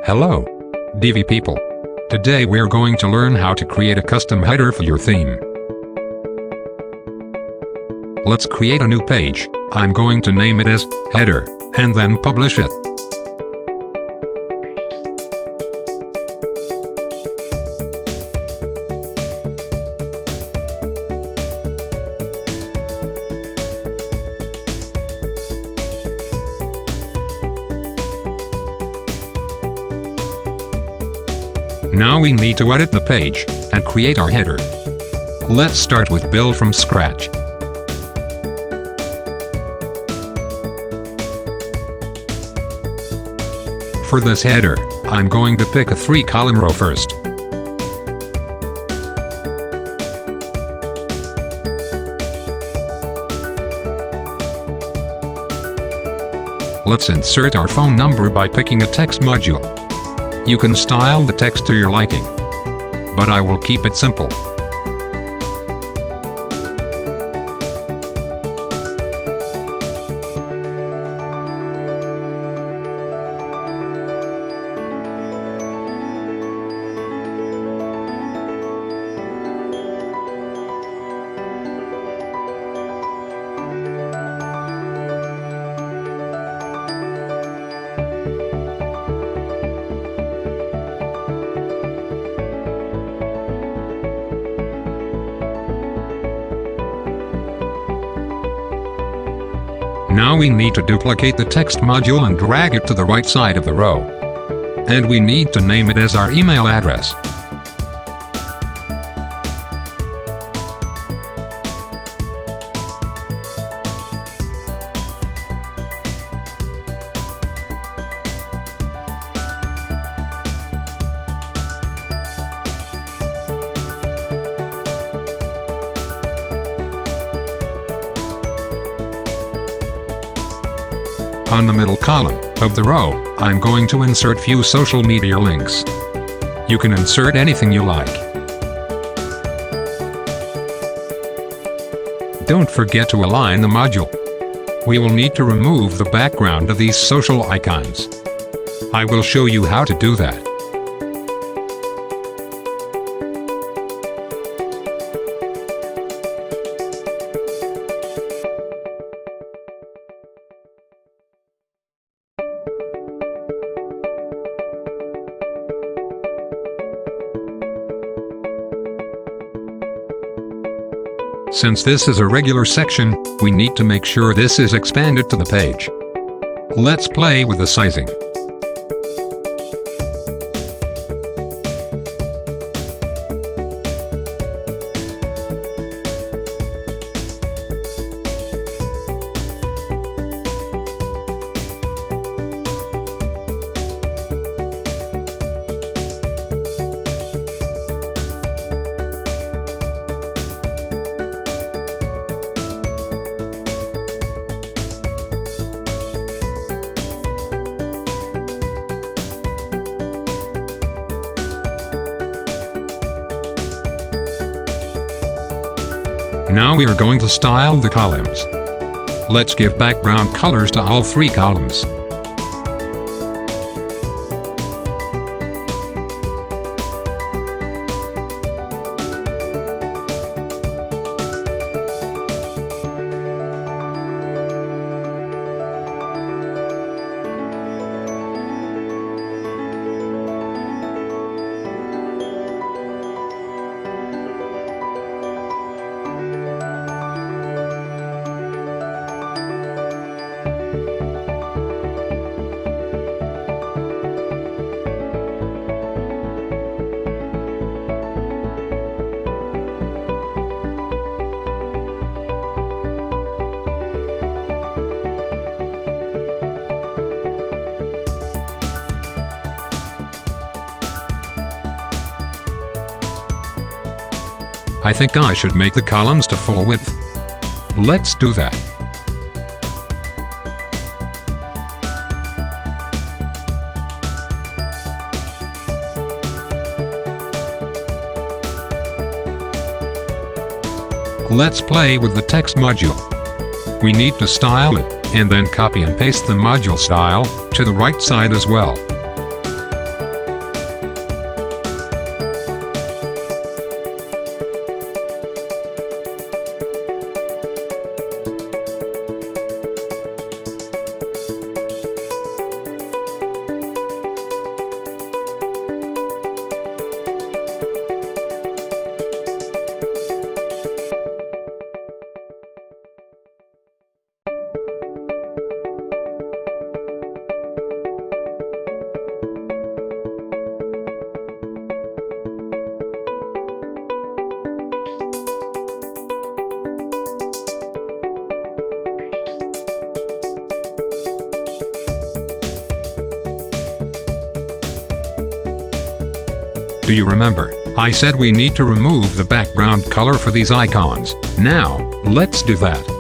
Hello, Divi people. Today we're going to learn how to create a custom header for your theme. Let's create a new page. I'm going to name it as header, and then publish it. Now we need to edit the page and create our header. Let's start with build from scratch. For this header, I'm going to pick a 3-column row first. Let's insert our phone number by picking a text module. You can style the text to your liking, but I will keep it simple. Now we need to duplicate the text module and drag it to the right side of the row. And we need to name it as our email address. On the middle column of the row, I'm going to insert few social media links. You can insert anything you like. Don't forget to align the module. We will need to remove the background of these social icons. I will show you how to do that. Since this is a regular section, we need to make sure this is expanded to the page. Let's play with the sizing. Now we are going to style the columns. Let's give background colors to all 3 columns. I think I should make the columns to full width. Let's do that. Let's play with the text module. We need to style it, and then copy and paste the module style to the right side as well. Do you remember? I said we need to remove the background color for these icons. Now, let's do that.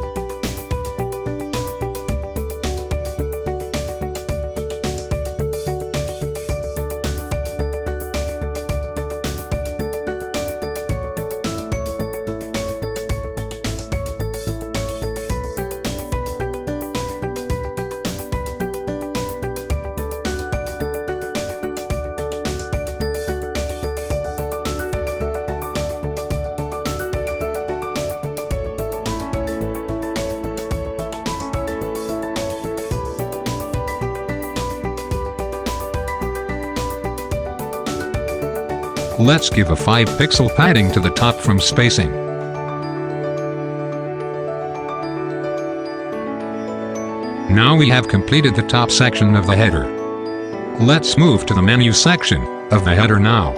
Let's give a 5-pixel padding to the top from spacing. Now we have completed the top section of the header. Let's move to the menu section of the header now.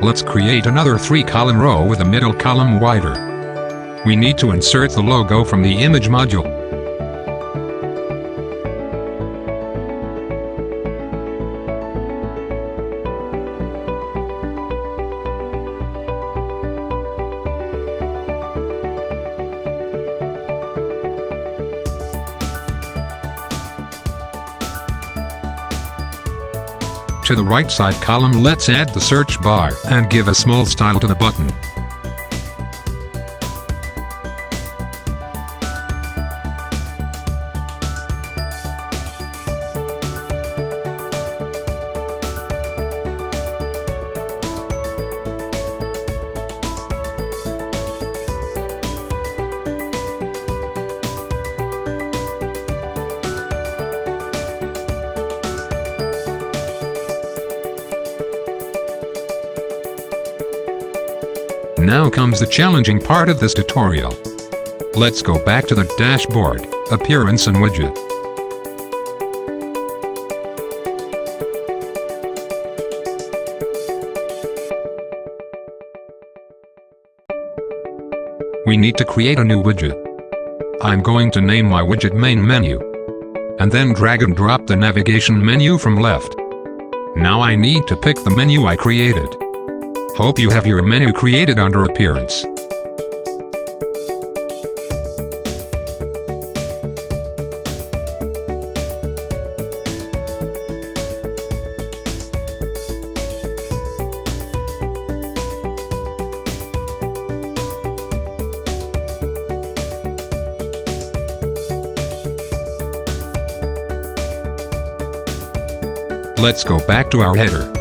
Let's create another 3-column row with a middle column wider. We need to insert the logo from the image module. To the right side column, let's add the search bar and give a small style to the button. Now comes the challenging part of this tutorial. Let's go back to the dashboard, appearance and widget. We need to create a new widget. I'm going to name my widget main menu. And then drag and drop the navigation menu from left. Now I need to pick the menu I created. Hope you have your menu created under Appearance. Let's go back to our header.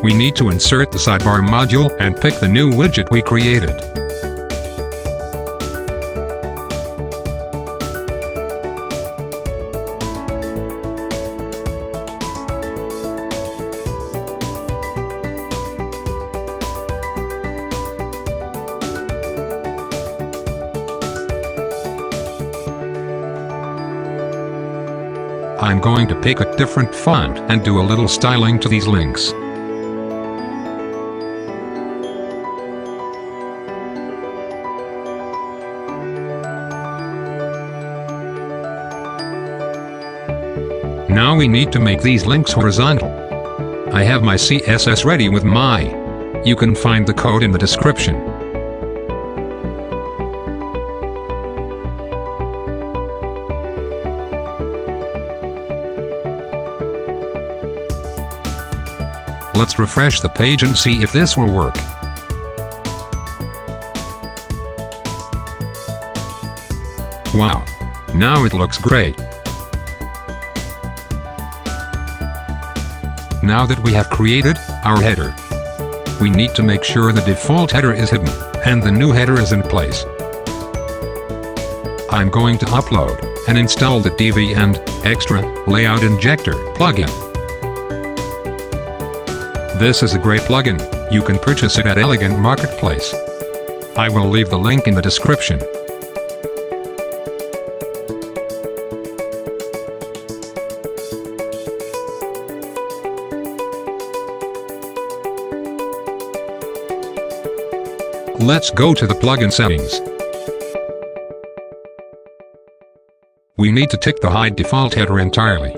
We need to insert the sidebar module and pick the new widget we created. I'm going to pick a different font and do a little styling to these links. Now we need to make these links horizontal. I have my CSS ready with my. You can find the code in the description. Let's refresh the page and see if this will work. Wow! Now it looks great. Now that we have created our header, we need to make sure the default header is hidden and the new header is in place. I'm going to upload and install the Divi and Extra Layout Injector plugin. This is a great plugin. You can purchase it at Elegant Marketplace. I will leave the link in the description. Let's go to the plugin settings. we need to tick the Hide Default Header entirely.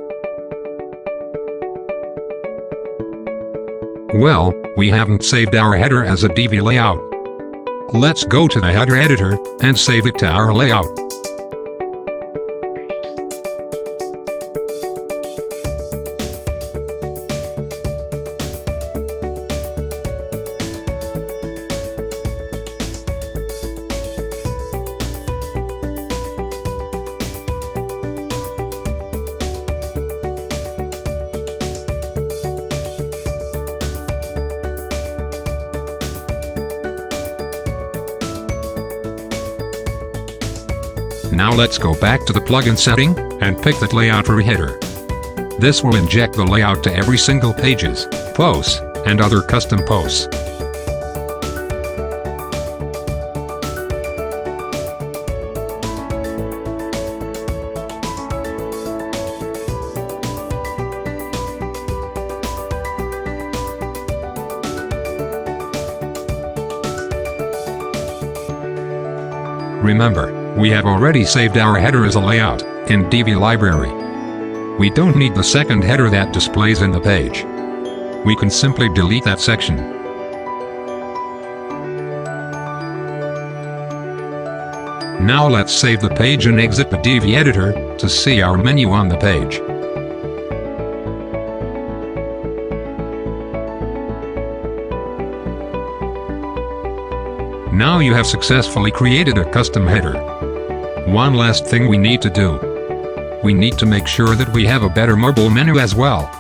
Well, we haven't saved our header as a Divi layout. Let's go to the header editor and save it to our layout. Now let's go back to the plugin setting and pick that layout for header. This will inject the layout to every single pages, posts, and other custom posts. Remember, we have already saved our header as a layout in Divi library. We don't need the second header that displays in the page. We can simply delete that section. Now let's save the page and exit the Divi editor to see our menu on the page. Now you have successfully created a custom header. One last thing we need to do. We need to make sure that we have a better mobile menu as well.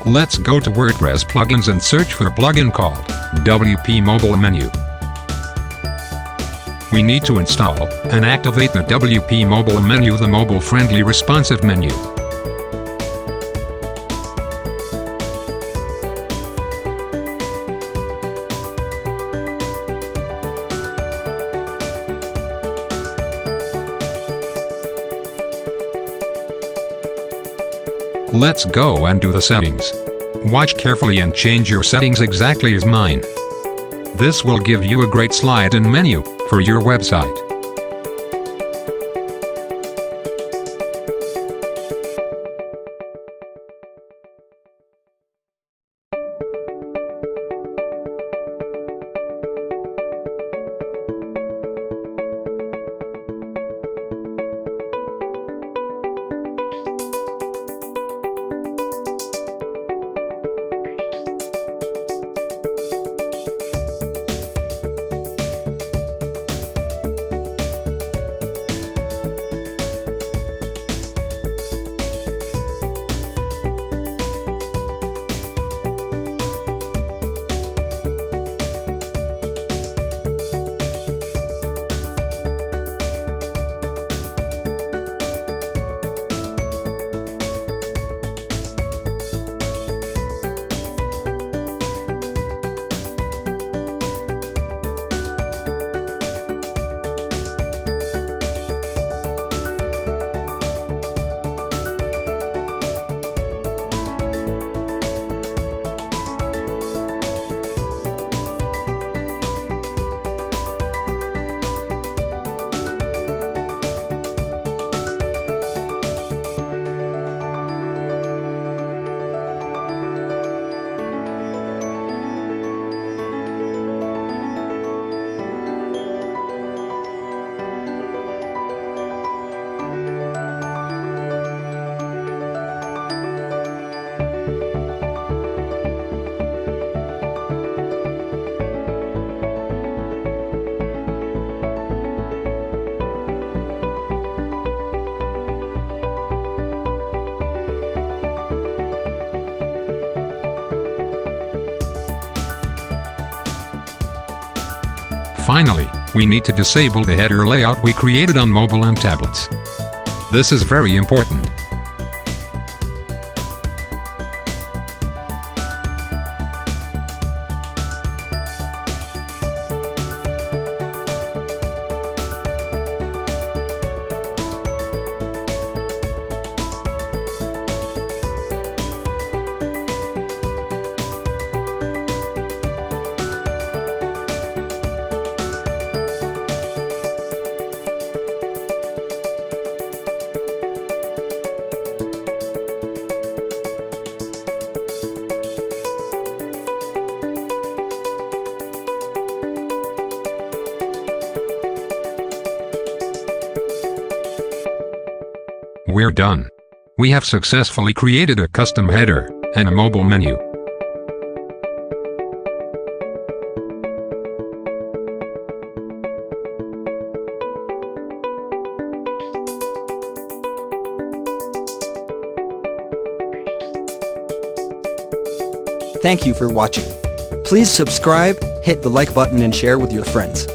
Let's go to WordPress plugins and search for a plugin called WP Mobile Menu. We need to install and activate the WP Mobile Menu, the mobile-friendly responsive menu. Let's go and do the settings. Watch carefully and change your settings exactly as mine. This will give you a great slide and menu for your website. Finally, we need to disable the header layout we created on mobile and tablets. This is very important. We're done. We have successfully created a custom header and a mobile menu. Thank you for watching. Please subscribe, hit the like button and share with your friends.